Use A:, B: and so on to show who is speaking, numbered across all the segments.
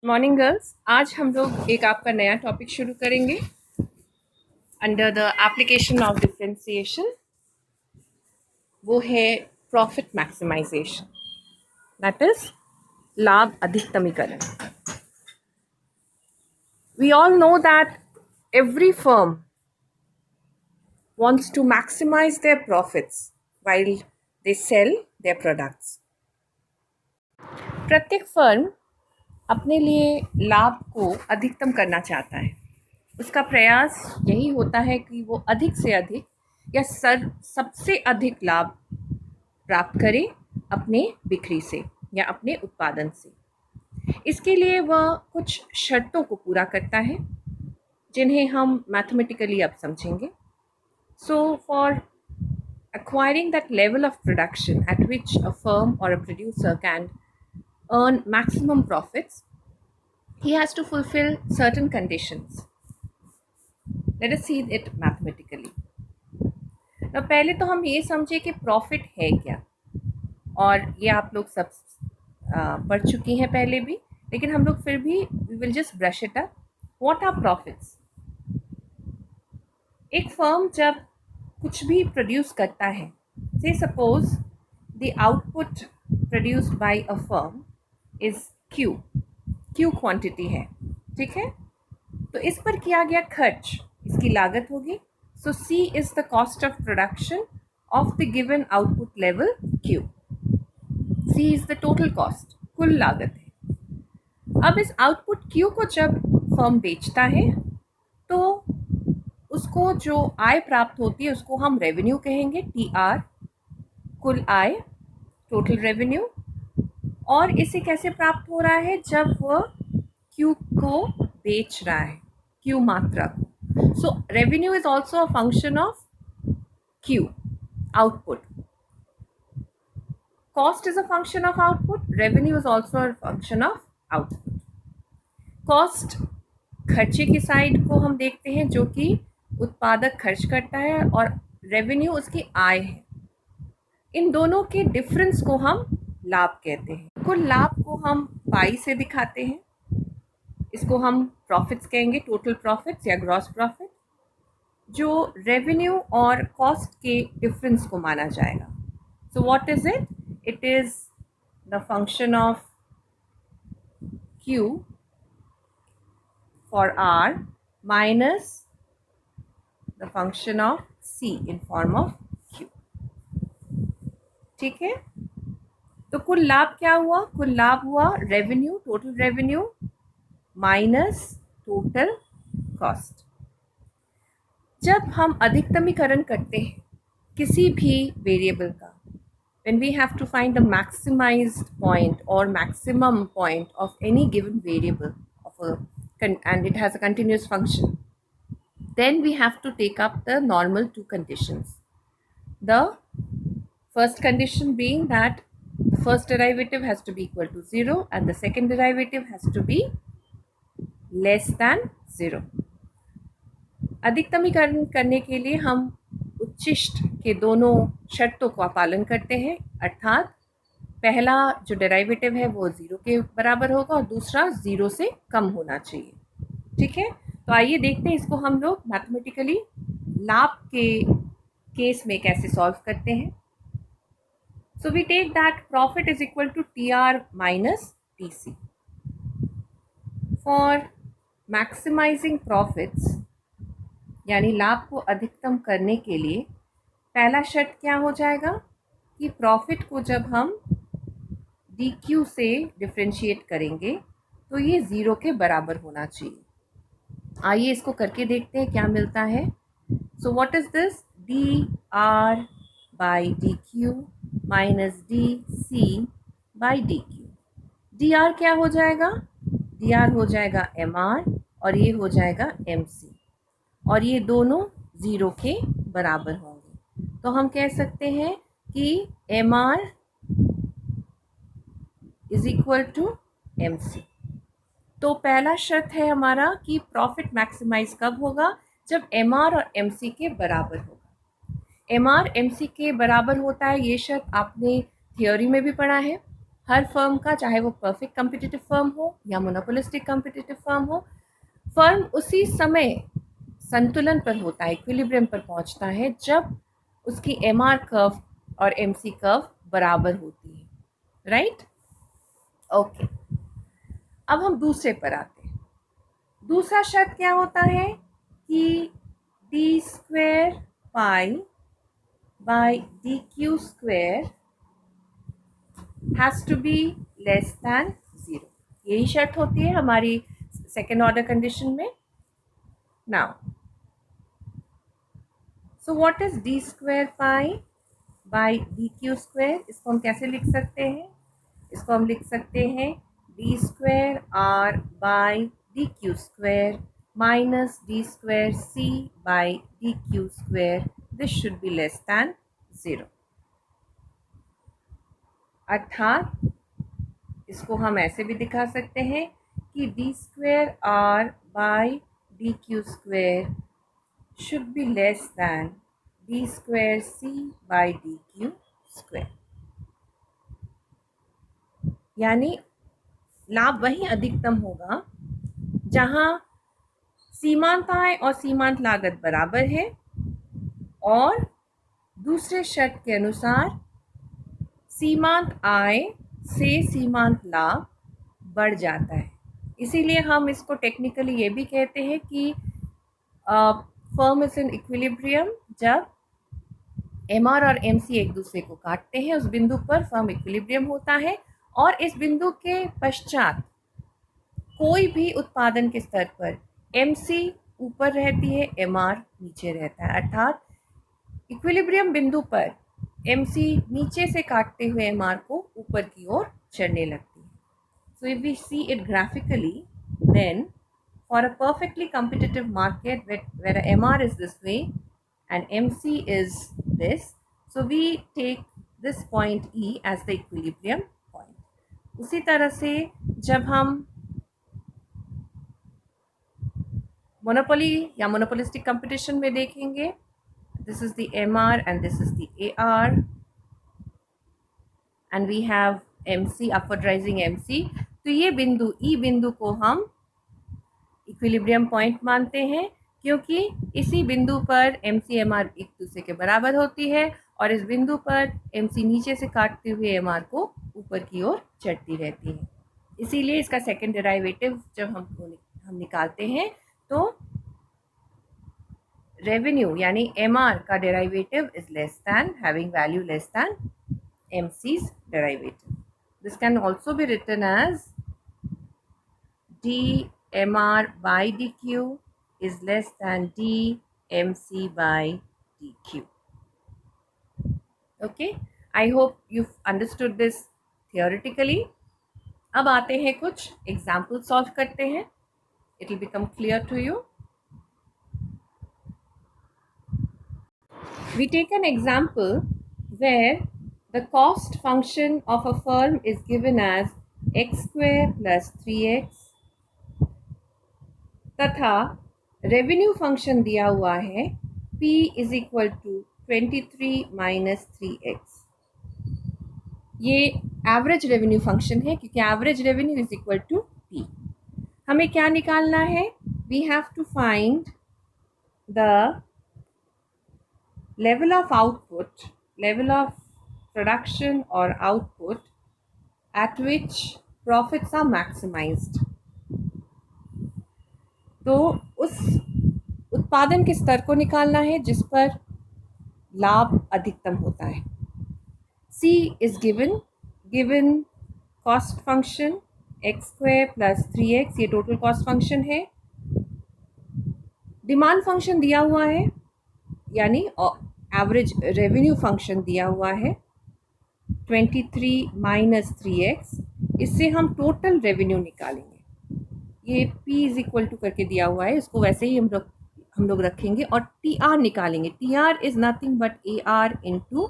A: Morning girls, आज हम लोग एक आपका नया टॉपिक शुरू करेंगे under the application of differentiation. वो है प्रॉफिट मैक्सिमाइजेशन, दैट इज लाभ अधिकतमीकरण। We all know that every firm wants to maximize their profits while they sell their products. प्रत्येक फर्म अपने लिए लाभ को अधिकतम करना चाहता है। उसका प्रयास यही होता है कि वो अधिक से अधिक या सबसे अधिक लाभ प्राप्त करे अपने बिक्री से या अपने उत्पादन से। इसके लिए वह कुछ शर्तों को पूरा करता है जिन्हें हम मैथमेटिकली अब समझेंगे। So for acquiring that level of production at which a firm or a producer can earn maximum profits, he has to fulfill certain conditions. Let us see it mathematically. Now, पहले तो हम ये समझे कि profit है क्या, और ये आप लोग सब पढ़ चुकी हैं पहले भी, लेकिन हम लोग फिर भी we will just brush it up. What are profits? एक फर्म जब कुछ भी प्रोड्यूस करता है, say suppose the output produced by a firm is Q quantity है, ठीक है। तो इस पर किया गया खर्च इसकी लागत होगी। सो C is the cost of production of the given output level Q। C is the total cost, कुल लागत है। अब इस आउटपुट Q को जब फर्म बेचता है तो उसको जो आय प्राप्त होती है उसको हम रेवेन्यू कहेंगे, TR, कुल आय, टोटल रेवेन्यू। और इसे कैसे प्राप्त हो रहा है? जब वह Q को बेच रहा है, Q मात्रा को। So revenue is also a function of Q, output. Cost is a function of output, revenue is also a function of output. Cost खर्चे की साइड को हम देखते हैं जो कि उत्पादक खर्च करता है, और रेवेन्यू उसकी आय है। इन दोनों के डिफरेंस को हम लाभ कहते हैं। कुल लाभ को हम पाई से दिखाते हैं, इसको हम प्रॉफिट्स कहेंगे, टोटल प्रॉफिट्स या ग्रॉस प्रॉफिट, जो रेवेन्यू और कॉस्ट के डिफरेंस को माना जाएगा। सो what is it? It is the function of Q for R minus the function of C in form of Q, ठीक है। तो कुल लाभ क्या हुआ? कुल लाभ हुआ revenue, total revenue minus total cost. जब हम अधिकतमीकरण करते हैं किसी भी वेरिएबल का, when we have to find the maximized point or maximum point of any given variable and it has a continuous function, then we have to take up the normal two conditions. The first condition being that the first derivative has to be equal to 0 and the second derivative has to be less than 0. अधिकतमीकरण करने के लिए हम उच्चिष्ट के दोनों शर्तों का पालन करते हैं, अर्थात पहला जो डेरिवेटिव है वो 0 के बराबर होगा और दूसरा 0 से कम होना चाहिए, ठीक है। तो आइए देखते हैं इसको हम लोग मैथमेटिकली लाभ के केस में कैसे सॉल्व करते हैं। So we take that profit is equal to TR minus TC। For maximising profits यानी लाभ को अधिकतम करने के लिए पहला शर्त क्या हो जाएगा कि प्रॉफिट को जब हम DQ से डिफरेंशिएट करेंगे तो ये 0 के बराबर होना चाहिए। आइए इसको करके देखते हैं क्या मिलता है। सो what is this? DR by DQ minus DC by DQ। DR क्या हो जाएगा? DR हो जाएगा MR और ये हो जाएगा MC, और ये दोनों 0 के बराबर होंगे। तो हम कह सकते हैं कि MR is equal to MC। तो पहला शर्त है हमारा कि प्रॉफिट मैक्सिमाइज कब होगा? जब MR और MC के बराबर होगा। MR MC के बराबर होता है, ये शर्त आपने थियोरी में भी पढ़ा है। हर फर्म का, चाहे वो परफेक्ट कम्पिटिटिव फर्म हो या मोनोपोलिस्टिक कम्पिटिटिव फर्म हो, फर्म उसी समय संतुलन पर होता है, इक्विलिब्रियम पर पहुंचता है जब उसकी एमआर कर्व और एमसी कर्व बराबर होती है, राइट? ओके, अब हम दूसरे पर आते हैं। दूसरा शर्त क्या होता है कि D square pi by D Q square has to be less than 0। यही शर्त होती है हमारी सेकेंड ऑर्डर कंडीशन में। Now so what is D square pi by D Q square? इसको हम कैसे लिख सकते हैं? इसको हम लिख सकते हैं D square R by D Q square minus D square C by D Q square. This should be less than 0। अर्थात इसको हम ऐसे भी दिखा सकते हैं कि D square R by D Q square should be less than D square C by D Q square. यानी लाभ वही अधिकतम होगा जहां सीमांत आय और सीमांत लागत बराबर है और दूसरे शर्त के अनुसार सीमांत आय से सीमांत लाभ बढ़ जाता है। इसीलिए हम इसको टेक्निकली ये भी कहते हैं कि फर्म इज इन इक्विलिब्रियम जब एमआर और एमसी एक दूसरे को काटते हैं, उस बिंदु पर फर्म इक्विलिब्रियम होता है और इस बिंदु के पश्चात कोई भी उत्पादन के स्तर पर एमसी ऊपर रहती है, एमआर नीचे रहता है। अर्थात इक्विलिब्रियम बिंदु पर एमसी नीचे से काटते हुए एमआर को ऊपर की ओर चढ़ने लगती है। So if we see it graphically, then for a perfectly competitive market where MR is this way and MC is this, so we take this point E as the equilibrium point. उसी तरह से जब हम monopoly या monopolistic competition में देखेंगे, this is the MR and this is the AR and we have MC, upward rising MC, तो ये बिंदु E बिंदु को हम इक्विलिब्रियम पॉइंट मानते हैं क्योंकि इसी बिंदु पर MC MR एक दूसरे के बराबर होती है और इस बिंदु पर MC नीचे से काटते हुए MR को ऊपर की ओर चढ़ती रहती है। इसीलिए इसका सेकंड डेरिवेटिव जब हम निकालते हैं तो रेवेन्यू यानी MR का derivative is less than, having value less than MC's derivative. This can also be written as DMR by DQ is less than DMC by DQ. Okay, I hope you've understood this theoretically. अब आते हैं कुछ example solve करते हैं, it will become clear to you. We take an example where the cost function of a firm is given as x square plus 3x तथा revenue function दिया हुआ है p is equal to 23 minus 3x। ये average revenue function है क्योंकि average revenue is equal to p। हमें क्या निकालना है? We have to find the level of output, level of production और output at which profits are maximised. तो उस उत्पादन के स्तर को निकालना है जिस पर लाभ अधिकतम होता है। C is given cost function x square plus 3x, ये टोटल कॉस्ट फंक्शन है। डिमांड फंक्शन दिया हुआ है यानी एवरेज रेवेन्यू फंक्शन दिया हुआ है 23 माइनस 3x। इससे हम टोटल रेवेन्यू निकालेंगे। ये P इज इक्वल टू करके दिया हुआ है, इसको वैसे ही हम लोग रखेंगे और TR निकालेंगे। TR is nothing but AR into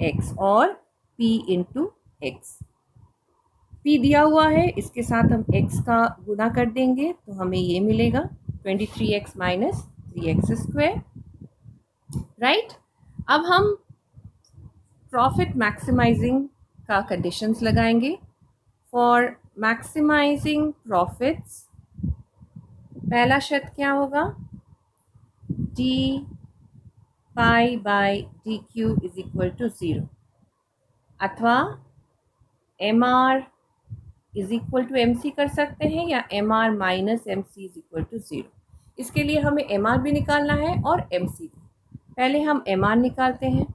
A: x और P इंटू एक्स। P दिया हुआ है, इसके साथ हम x का गुना कर देंगे तो हमें ये मिलेगा 23x minus 3x square, right. अब हम प्रॉफिट मैक्सिमाइजिंग का कंडीशंस लगाएंगे। फॉर मैक्सिमाइजिंग प्रॉफिट्स पहला शर्त क्या होगा, D pi by D Q is equal to 0 अथवा M R is equal to M C कर सकते हैं या M R minus M C is equal to 0। इसके लिए हमें एम आर भी निकालना है और एम सी भी। पहले हम एम आर निकालते हैं।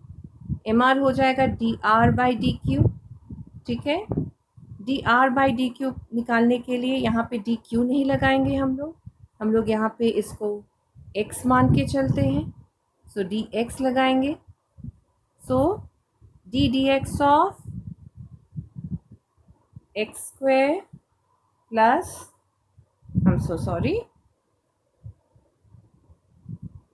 A: एम आर हो जाएगा D R by D Q. ठीक है, D R by D Q निकालने के लिए यहाँ पे डी क्यू नहीं लगाएंगे हम लोग यहाँ पे इसको x मान के चलते हैं। सो डी एक्स लगाएंगे। So d D x of x square plus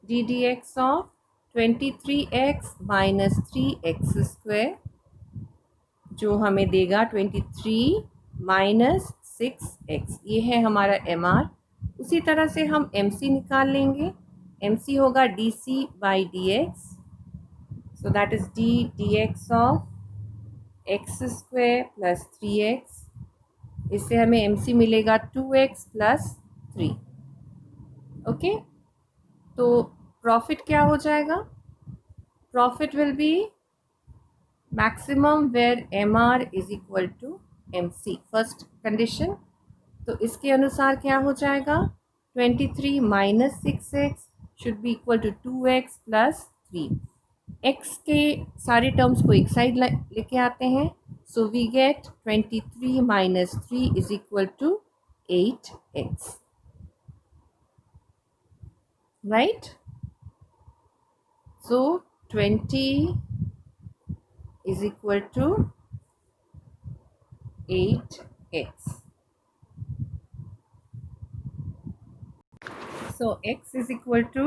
A: d D x of 23x minus 3x square जो हमें देगा 23 माइनस 6x। ये है हमारा एम आर। उसी तरह से हम एम सी निकाल लेंगे। एम सी होगा D C by D X. So that is D D x of x square plus 3x। इससे हमें एम सी मिलेगा 2x प्लस 3। ओके, तो प्रॉफिट क्या हो जाएगा, profit will be maximum where MR is equal to MC first condition. तो इसके अनुसार क्या हो जाएगा, 23 minus 6x should be equal to 2x plus 3। x के सारे टर्म्स को एक साइड लेके आते हैं। So we get 23 minus 3 is equal to 8x, right. So 20 is equal to 8x. So x is equal to,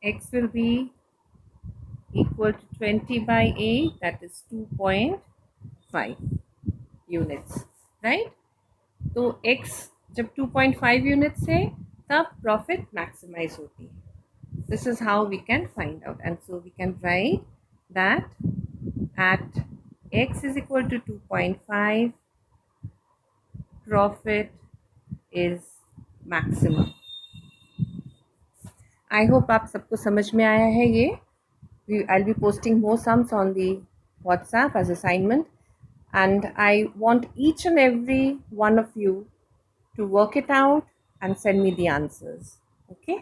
A: x will be equal to 20 by 8, that is 2.5 units, right? तो x जब 2.5 units है तब profit maximize होती है। This is how we can find out, and so we can write that at x is equal to 2.5 profit is maximum. I hope आप सबको समझ में आया है ये। I'll be posting more sums on the WhatsApp as assignment, and I want each and every one of you to work it out and send me the answers. Okay.